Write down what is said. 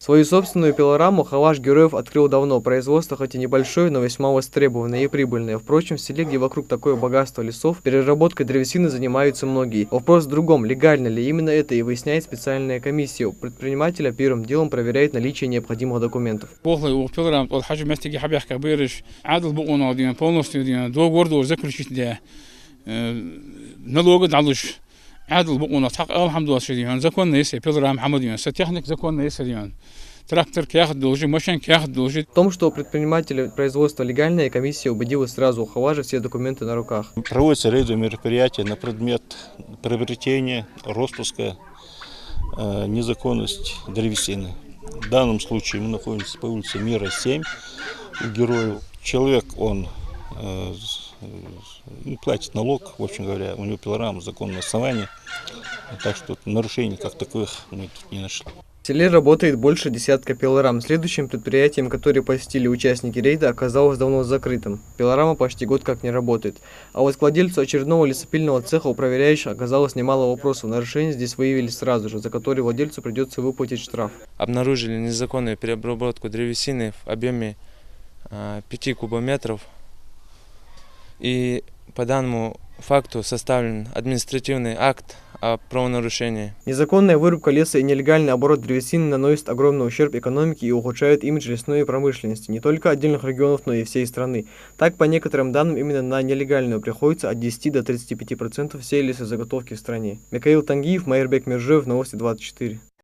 Свою собственную пилораму Халаш Героев открыл давно. Производство хоть и небольшое, но весьма востребованное и прибыльное. Впрочем, в селе, где вокруг такое богатство лесов, переработкой древесины занимаются многие. Вопрос в другом, легально ли именно это, и выясняет специальная комиссия. У предпринимателя первым делом проверяет наличие необходимых документов. В том, что у предпринимателя производство легальное, комиссия убедилась сразу, у Халажа все документы на руках. Проводится ряд мероприятий на предмет приобретения, распуска незаконности древесины. В данном случае мы находимся по улице Мира, 7 у Героев. Человек, он платит налог, в общем говоря, у него пилорама, законное основание, так что нарушений как таковых мы тут не нашли. В селе работает больше десятка пилорам. Следующим предприятием, которое посетили участники рейда, оказалось давно закрытым. Пилорама почти год как не работает. А вот к владельцу очередного лесопильного цеха у проверяющих оказалось немало вопросов. Нарушения здесь выявили сразу же, за которые владельцу придется выплатить штраф. Обнаружили незаконную переработку древесины в объеме 5 кубометров. И по данному факту составлен административный акт о правонарушении. Незаконная вырубка леса и нелегальный оборот древесины наносят огромный ущерб экономике и ухудшают имидж лесной промышленности не только отдельных регионов, но и всей страны. Так, по некоторым данным, именно на нелегальную приходится от 10 до 35% всей лесозаготовки в стране. Михаил Тангиев, Майербек Мержиев, Новости 24.